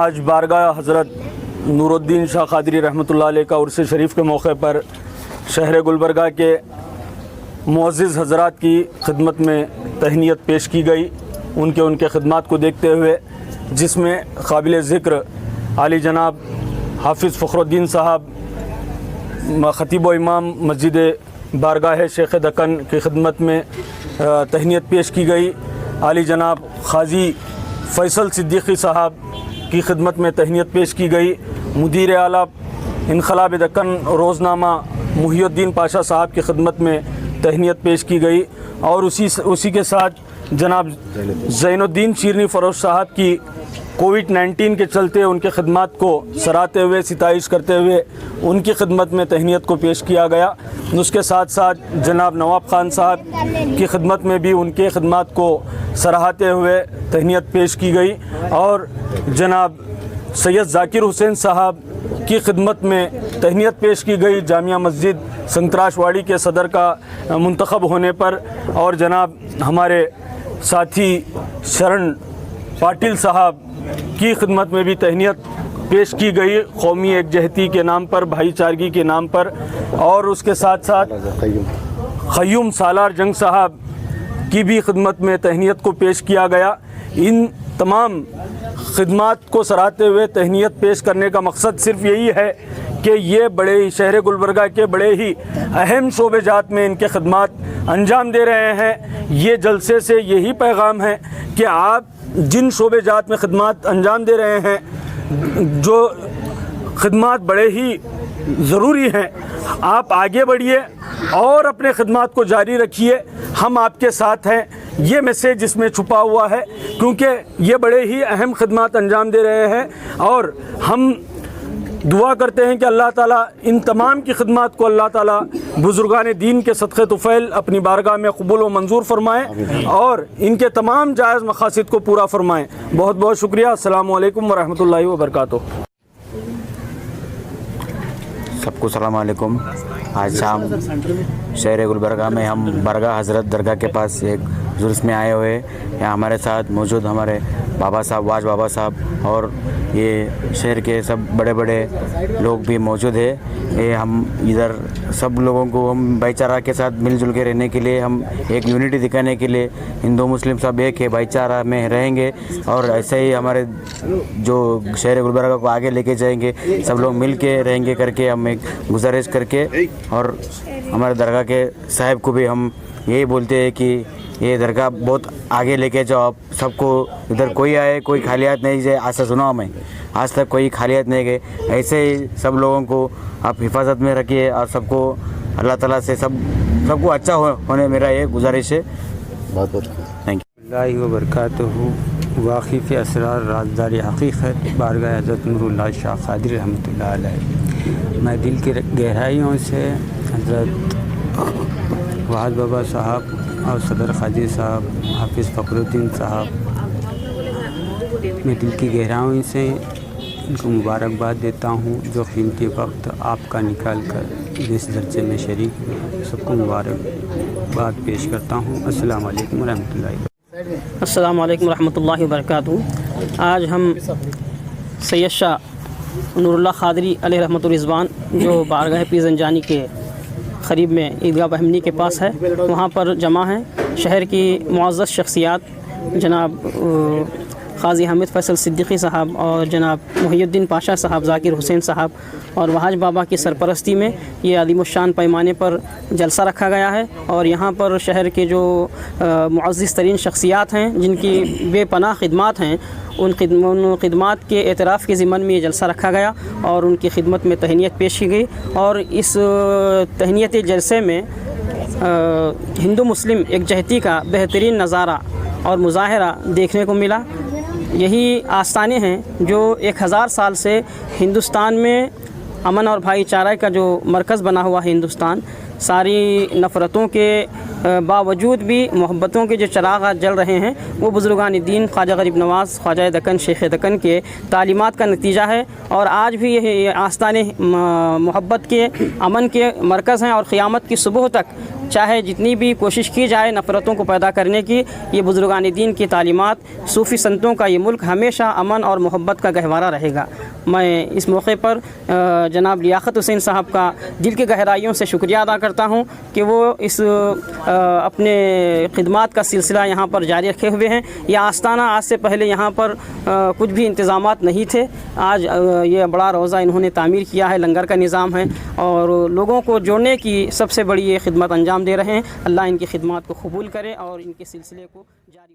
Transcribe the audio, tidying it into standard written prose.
آج بارگاہ حضرت نور الدین شاہ قادری رحمۃ اللہ علیہ کا عرس شریف کے موقع پر شہر گلبرگہ کے معزز حضرات کی خدمت میں تہنیت پیش کی گئی ان کے خدمات کو دیکھتے ہوئے، جس میں قابل ذکر عالی جناب حافظ فخر الدین صاحب خطیب و امام مسجد بارگاہ شیخ دکن کی خدمت میں تہنیت پیش کی گئی، عالی جناب قاضی فیصل صدیقی صاحب کی خدمت میں تہنیت پیش کی گئی، مدیر اعلیٰ انقلاب دکن روزنامہ محی الدین پاشا صاحب کی خدمت میں تہنیت پیش کی گئی، اور اسی کے ساتھ جناب زین الدین شیرنی فروش صاحب کی کووڈ-19 کے چلتے ان کے خدمات کو سراہتے ہوئے، ستائش کرتے ہوئے ان کی خدمت میں تہنیت کو پیش کیا گیا۔ اس کے ساتھ ساتھ جناب نواب خان صاحب کی خدمت میں بھی ان کے خدمات کو سراہتے ہوئے تہنیت پیش کی گئی، اور جناب سید ذاکر حسین صاحب کی خدمت میں تہنیت پیش کی گئی جامعہ مسجد سنگتراش واڑی کے صدر کا منتخب ہونے پر، اور جناب ہمارے ساتھی شرن پاٹل صاحب کی خدمت میں بھی تہنیت پیش کی گئی قومی یکجہتی کے نام پر، بھائی چارگی کے نام پر، اور اس کے ساتھ ساتھ قیوم سالار جنگ صاحب کی بھی خدمت میں تہنیت کو پیش کیا گیا۔ ان تمام خدمات کو سراہتے ہوئے تہنیت پیش کرنے کا مقصد صرف یہی ہے کہ یہ بڑے ہی شہر گلبرگہ کے بڑے ہی اہم شعبے جات میں ان کے خدمات انجام دے رہے ہیں۔ یہ جلسے سے یہی پیغام ہے کہ آپ جن شعبے جات میں خدمات انجام دے رہے ہیں، جو خدمات بڑے ہی ضروری ہیں، آپ آگے بڑھیے اور اپنے خدمات کو جاری رکھیے، ہم آپ کے ساتھ ہیں۔ یہ میسیج اس میں چھپا ہوا ہے، کیونکہ یہ بڑے ہی اہم خدمات انجام دے رہے ہیں، اور ہم دعا کرتے ہیں کہ اللہ تعالیٰ ان تمام کی خدمات کو اللہ تعالیٰ بزرگان دین کے صدقے طفیل اپنی بارگاہ میں قبول و منظور فرمائیں، اور ان کے تمام جائز مقاصد کو پورا فرمائیں۔ بہت بہت شکریہ۔ السلام علیکم ورحمۃ اللہ وبرکاتہ۔ سب کو السلام علیکم۔ آج شام شہر گلبرگہ میں ہم بارگاہ حضرت درگاہ کے پاس ایک جلوس میں آئے ہوئے، یہاں ہمارے ساتھ موجود ہمارے بابا صاحب، واج بابا صاحب، اور یہ شہر کے سب بڑے بڑے لوگ بھی موجود ہیں۔ یہ ہم ادھر سب لوگوں کو ہم بھائی چارہ کے ساتھ مل جل کے رہنے کے لیے، ہم ایک یونٹی دکھانے کے لیے، ہندو مسلم سب ایک ہے، بھائی چارہ میں رہیں گے، اور ایسے ہی ہمارے جو شہر گلبرگہ کو آگے لے کے جائیں گے، سب لوگ مل کے رہیں گے کر کے ہم ایک گزارش کر کے، اور ہمارے درگاہ کے صاحب کو بھی ہم یہی بولتے ہیں کہ یہ درگاہ بہت آگے لے کے جاؤ، آپ سب کو ادھر کوئی آئے کوئی خالیات نہیں جائے، آج سے سنا ہمیں آج تک کوئی خالیات نہیں گئے، ایسے ہی سب لوگوں کو آپ حفاظت میں رکھیے، اور سب کو اللہ تعالیٰ سے سب کو اچھا ہونے میرا یہ گزارش ہے۔ بہت بہت تھینک یو اللہ وبرکاتہ۔ واقف اسرار رازدار حقیقت بارگاہ حضرت نور اللہ شاہ قادری رحمۃ اللہ علیہ، میں دل کی گہرائیوں سے حضرت وحد بابا صاحب اور صدر قاضی صاحب حافظ فخر الدین صاحب، میں دل کی گہرائیوں سے ان کو مبارکباد دیتا ہوں، جو قیمتی وقت آپ کا نکال کر اس درجے میں شریک ہوئے، سب کو مبارکباد پیش کرتا ہوں۔ السلام علیکم ورحمۃ اللہ وبرکاتہ۔ السلام علیکم ورحمۃ اللہ وبرکاتہ۔ آج ہم سید شاہ نور اللہ قادری علیہ رحمۃ الرضوان جو بارگاہ پیر زنجانی کے قریب میں عیدگاہ بہمنی کے پاس ہے، وہاں پر جمع ہیں شہر کی معزز شخصیات جناب قاضی حامد فیصل صدیقی صاحب اور جناب محی الدین پاشا صاحب، ذاکر حسین صاحب اور وحاج بابا کی سرپرستی میں یہ عظیم الشان پیمانے پر جلسہ رکھا گیا ہے، اور یہاں پر شہر کے جو معزز ترین شخصیات ہیں جن کی بے پناہ خدمات ہیں، ان خدمات کے اعتراف کے ضمن میں یہ جلسہ رکھا گیا، اور ان کی خدمت میں تہنیت پیش کی گئی، اور اس تہنیت جلسے میں ہندو مسلم یکجہتی کا بہترین نظارہ اور مظاہرہ دیکھنے کو ملا۔ یہی آستانے ہیں جو 1000 سال سے ہندوستان میں امن اور بھائی چارہ کا جو مرکز بنا ہوا ہے ہندوستان، ساری نفرتوں کے باوجود بھی محبتوں کے جو چراغات جل رہے ہیں، وہ بزرگان دین خواجہ غریب نواز، خواجہ دکن، شیخ دکن کے تعلیمات کا نتیجہ ہے، اور آج بھی یہ آستانے محبت کے، امن کے مرکز ہیں، اور قیامت کی صبح تک چاہے جتنی بھی کوشش کی جائے نفرتوں کو پیدا کرنے کی، یہ بزرگان دین کی تعلیمات، صوفی سنتوں کا یہ ملک ہمیشہ امن اور محبت کا گہوارہ رہے گا۔ میں اس موقع پر جناب لیاقت حسین صاحب کا دل کی گہرائیوں سے شکریہ ادا کرتا ہوں کہ وہ اس اپنے خدمات کا سلسلہ یہاں پر جاری رکھے ہوئے ہیں۔ یہ آستانہ آج سے پہلے یہاں پر کچھ بھی انتظامات نہیں تھے، آج یہ بڑا روزہ انہوں نے تعمیر کیا ہے، لنگر کا نظام ہے اور لوگوں کو جوڑنے کی سب سے بڑی یہ خدمت انجام دے رہے ہیں۔ اللہ ان کی خدمات کو قبول کرے اور ان کے سلسلے کو جاری